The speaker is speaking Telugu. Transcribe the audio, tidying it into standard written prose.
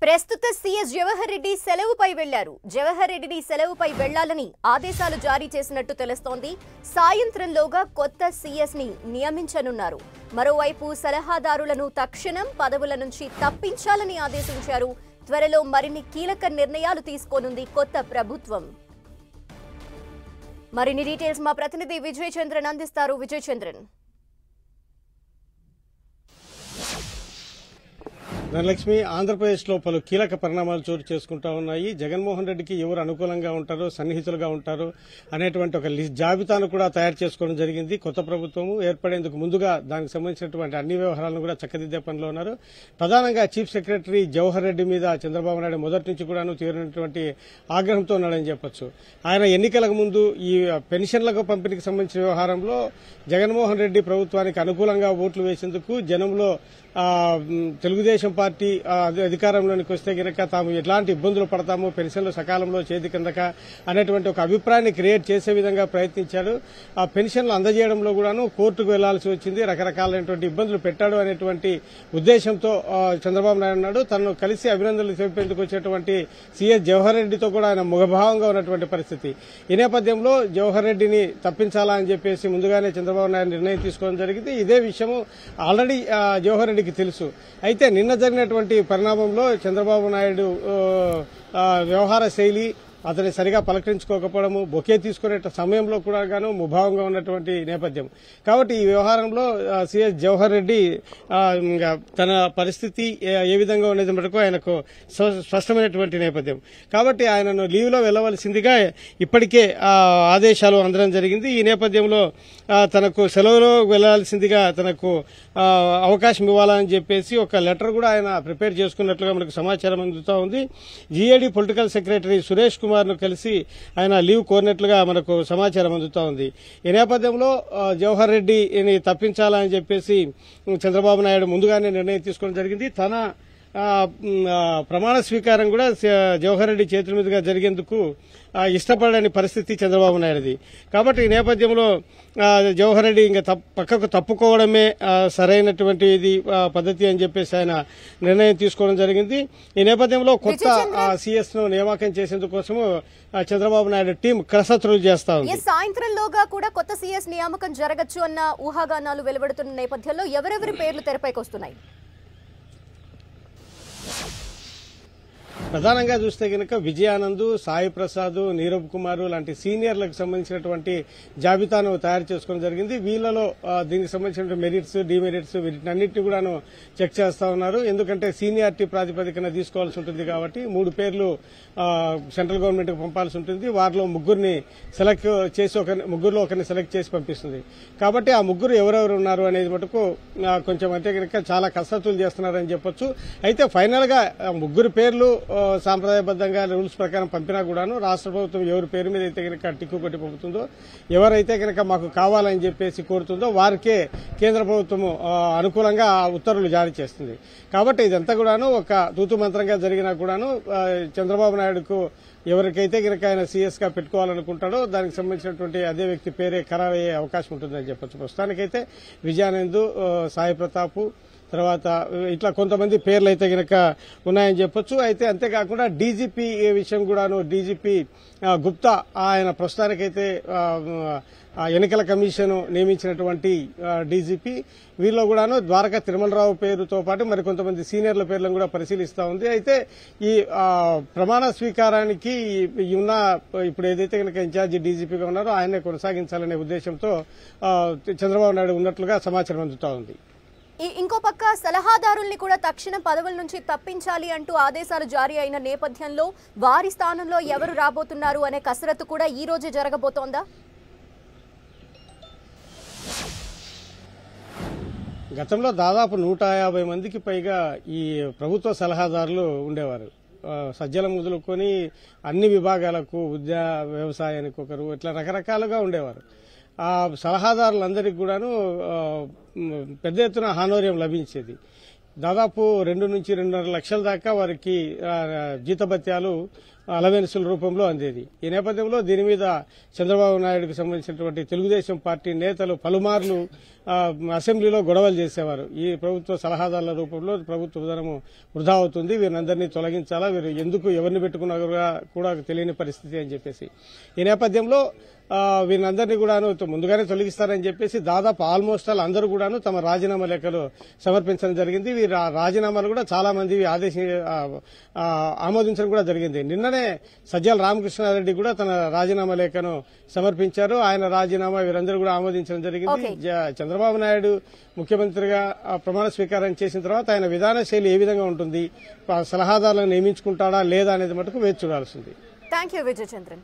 ప్రస్తుత సీఎస్ జవహర్ రెడ్డి సెలవుపై వెళ్లారు. జవహర్ రెడ్డిని సెలవుపై వెళ్లాలని ఆదేశాలు జారీ చేసినట్టు తెలుస్తోంది. సాయంత్రంలోగా కొత్త సీఎస్ ని నియమించనున్నారు. మరోవైపు సలహాదారులను తక్షణం పదవుల నుంచి తప్పించాలని ఆదేశించారు. త్వరలో మరిన్ని కీలక నిర్ణయాలు తీసుకోనుంది కొత్త ప్రభుత్వం. మరిన్ని డీటెయిల్స్ మా ప్రతినిధి విజయ్ చంద్రన్ అందిస్తారు. విజయ్ చంద్రన్. ధనలక్ష్మి, ఆంధ్రప్రదేశ్లో పలు కీలక పరిణామాలు చోటు చేసుకుంటా ఉన్నాయి. జగన్మోహన్ రెడ్డికి ఎవరు అనుకూలంగా ఉంటారో, సన్నిహితులుగా ఉంటారో అనేటువంటి ఒక జాబితాను కూడా తయారు చేసుకోవడం జరిగింది. కొత్త ప్రభుత్వం ఏర్పడేందుకు ముందుగా దానికి సంబంధించినటువంటి అన్ని వ్యవహారాలను కూడా చక్కదిద్దే పనిలో ఉన్నారు. ప్రధానంగా చీఫ్ సెక్రటరీ జవహర్ రెడ్డి మీద చంద్రబాబు నాయుడు మొదటి నుంచి కూడాను తీవ్రమైనటువంటి ఆగ్రహంతో ఉన్నాడని చెప్పొచ్చు. ఆయన ఎన్నికలకు ముందు ఈ పెన్షన్లకు పంపిణీకి సంబంధించిన వ్యవహారంలో జగన్మోహన్ రెడ్డి ప్రభుత్వానికి అనుకూలంగా ఓట్లు వేసేందుకు జనంలో తెలుగుదేశం పార్టీ అధికారంలోనికి వస్తే గనక తాము ఎట్లాంటి ఇబ్బందులు పడతామో, పెన్షన్లు సకాలంలో చేతి కిందక అనేటువంటి ఒక అభిప్రాయాన్ని క్రియేట్ చేసే విధంగా ప్రయత్నించారు. ఆ పెన్షన్లు అందజేయడంలో కూడాను కోర్టుకు వెళ్లాల్సి వచ్చింది. రకరకాలైనటువంటి ఇబ్బందులు పెట్టాడు అనేటువంటి ఉద్దేశంతో చంద్రబాబు నాయుడు ఉన్నాడు. తనను కలిసి అభినందనలు తెలిపేందుకు వచ్చేటువంటి సీఎస్ జవహర్ రెడ్డితో కూడా ఆయన ముఖభావంగా ఉన్నటువంటి పరిస్థితి. ఈ నేపథ్యంలో జవహర్ రెడ్డిని తప్పించాలా అని చెప్పేసి ముందుగానే చంద్రబాబు నాయుడు నిర్ణయం తీసుకోవడం జరిగింది. ఇదే విషయం ఆల్రెడీ జవహర్ రెడ్డికి తెలుసు. అయితే నిన్న జరిగినటువంటి పరిణామంలో చంద్రబాబు నాయుడు వ్యవహార శైలి, అతని సరిగా పలకరించుకోకపోవడము, బొకే తీసుకునే సమయంలో కూడా గాను ముభావంగా ఉన్నటువంటి నేపథ్యం. కాబట్టి ఈ వ్యవహారంలో సీఎస్ జవహర్ రెడ్డి తన పరిస్థితి ఏ విధంగా ఉన్నది మటుకు ఆయనకు స్పష్టమైనటువంటి నేపథ్యం. కాబట్టి ఆయనను లీవ్లో వెళ్లవలసిందిగా ఇప్పటికే ఆదేశాలు అందడం జరిగింది. ఈ నేపథ్యంలో తనకు సెలవులో వెళ్లాల్సిందిగా తనకు అవకాశం ఇవ్వాలని చెప్పేసి ఒక లెటర్ కూడా ఆయన ప్రిపేర్ చేసుకున్నట్లుగా మనకు సమాచారం అందుతూ ఉంది. GAD political secretary Suresh Kumar ను కలిసి ఆయన లీవ్ కోరినట్లుగా మనకు సమాచారం అందుతూ ఉంది. ఈ నేపథ్యంలో జవహర్ రెడ్డిని తప్పించాలని చెప్పేసి చంద్రబాబు నాయుడు ముందుగానే నిర్ణయం తీసుకోవడం జరిగింది. తన ప్రమాణ స్వీకారం కూడా జవహర్ రెడ్డి చేతుల మీదుగా జరిగేందుకు ఇష్టపడని పరిస్థితి చంద్రబాబు నాయుడుది. కాబట్టి ఈ నేపథ్యంలో జవహర్ రెడ్డి ఇంకా పక్కకు తప్పుకోవడమే సరైనటువంటి పద్ధతి అని చెప్పేసి ఆయన నిర్ణయం తీసుకోవడం జరిగింది. ఈ నేపథ్యంలో కొత్త సీఎస్ ను నియామకం చేసేందుకోసము చంద్రబాబు నాయుడు టీం కసరత్తులు చేస్తా ఉంది. సాయంత్రంలోగా కూడా కొత్త సీఎస్ నియామకం జరగచ్చు అన్న ఊహాగానాలు వెలువడుతున్న నేపథ్యంలో ఎవరెవరి పేర్లు తెరపైకి వస్తున్నాయి? ప్రధానంగా చూస్తే కనుక విజయానంద్, సాయి ప్రసాద్, నీరబ్ కుమార్ లాంటి సీనియర్లకు సంబంధించినటువంటి జాబితాను తయారు చేసుకోవడం జరిగింది. వీళ్లలో దీనికి సంబంధించిన మెరిట్స్, డిమెరిట్స్ వీటన్నిటిని కూడాను చెక్ చేస్తా ఉన్నారు. ఎందుకంటే సీనియారిటీ ప్రాతిపదికన తీసుకోవాల్సి ఉంటుంది కాబట్టి 3 పేర్లు సెంట్రల్ గవర్నమెంట్ కు పంపాల్సి ఉంటుంది. వారిలో ముగ్గురిని సెలెక్ట్ చేసి ముగ్గురులో ఒకరిని సెలెక్ట్ చేసి పంపిస్తుంది. కాబట్టి ఆ ముగ్గురు ఎవరెవరు ఉన్నారు అనేది మటుకు కొంచెం అంటే కనుక చాలా కసరత్తులు చేస్తున్నారని చెప్పొచ్చు. అయితే ఫైనల్ గా ముగ్గురు పేర్లు సాంప్రదాయబద్దంగా రూల్స్ ప్రకారం పంపినా కూడాను రాష్ట్ర ప్రభుత్వం ఎవరి పేరు మీద అయితే కనుక టిక్కు కొట్టి పంపుతుందో, ఎవరైతే కనుక మాకు కావాలని చెప్పేసి కోరుతుందో వారికే కేంద్ర ప్రభుత్వం అనుకూలంగా ఉత్తర్వులు జారీ చేస్తుంది. కాబట్టి ఇదంతా కూడాను ఒక తూతు మంత్రంగా జరిగినా కూడాను చంద్రబాబు నాయుడుకు ఎవరికైతే కనుక ఆయన సీఎస్ గా పెట్టుకోవాలనుకుంటాడో దానికి సంబంధించినటువంటి అదే వ్యక్తి పేరే ఖరారయ్యే అవకాశం ఉంటుందని చెప్పొచ్చు. ప్రస్తుతానికైతే విజయానంద్, సాయి ప్రతాప్, తర్వాత ఇట్లా కొంతమంది పేర్లు అయితే గనక ఉన్నాయని చెప్పొచ్చు. అయితే అంతేకాకుండా డీజీపీ విషయం కూడాను డీజీపీ గుప్తా ఆయన ప్రస్తుతానికైతే ఎన్నికల కమిషన్ నియమించినటువంటి డీజీపీ. వీరిలో కూడాను ద్వారకా తిరుమలరావు పేరుతో పాటు మరికొంతమంది సీనియర్ల పేర్లను కూడా పరిశీలిస్తా ఉంది. అయితే ఈ ప్రమాణ స్వీకారానికి ఉన్న ఇప్పుడు ఏదైతే కనుక ఇన్ఛార్జి డీజీపీగా ఉన్నారో ఆయనే కొనసాగించాలనే ఉద్దేశంతో చంద్రబాబు నాయుడు ఉన్నట్లుగా సమాచారం అందుతా ఉంది. ఇంకో పక్క సలహాదారుల్ని కూడా తక్షణం పదవుల నుంచి తప్పించాలి అంటూ ఆదేశాలు జారీ అయిన నేపథ్యంలో వారి స్థానంలో ఎవరు రాబోతున్నారు అనే కసరత్తు కూడా ఈ రోజే జరగబోతోందా? గతంలో దాదాపు 150 మందికి పైగా ఈ ప్రభుత్వ సలహాదారులు ఉండేవారు. సజ్జలం మొదలుకొని అన్ని విభాగాలకు, వ్యవసాయానికి ఒకరు, ఇట్లా రకరకాలుగా ఉండేవారు. ఆ సలహాదారులందరికీ కూడాను పెద్ద ఎత్తున హానోరియం లభించేది. దాదాపు 2 నుంచి 2.5 లక్షల దాకా వారికి జీతభత్యాలు అలవెన్సుల రూపంలో అందేది. ఈ నేపథ్యంలో దీని మీద చంద్రబాబు నాయుడుకు సంబంధించినటువంటి తెలుగుదేశం పార్టీ నేతలు పలుమార్లు అసెంబ్లీలో గొడవలు చేసేవారు. ఈ ప్రభుత్వ సలహాదారుల రూపంలో ప్రభుత్వ విధానము వృధా అవుతుంది, వీరినందరినీ తొలగించాలా, వీరు ఎందుకు ఎవరిని పెట్టుకున్నా కూడా తెలియని పరిస్థితి అని చెప్పేసి ఈ నేపథ్యంలో వీరినందరినీ కూడాను ముందుగానే తొలగిస్తారని చెప్పేసి దాదాపు ఆల్మోస్ట్ ఆల్ అందరూ కూడాను తమ రాజీనామా లేఖలు సమర్పించడం జరిగింది. వీరి రాజీనామాలు కూడా చాలా మంది ఆమోదించడం కూడా జరిగింది. నిన్ననే సజ్జల రామకృష్ణారెడ్డి కూడా తన రాజీనామా లేఖను సమర్పించారు. ఆయన రాజీనామా వీరందరూ కూడా ఆమోదించడం జరిగింది. చంద్రబాబు నాయుడు ముఖ్యమంత్రిగా ప్రమాణ స్వీకారం చేసిన తర్వాత ఆయన విధాన శైలి ఏ విధంగా ఉంటుంది, సలహాదారులను నియమించుకుంటాడా లేదా అనేది మటుకు వేచి చూడాల్సింది. Thank you Vijayachandran.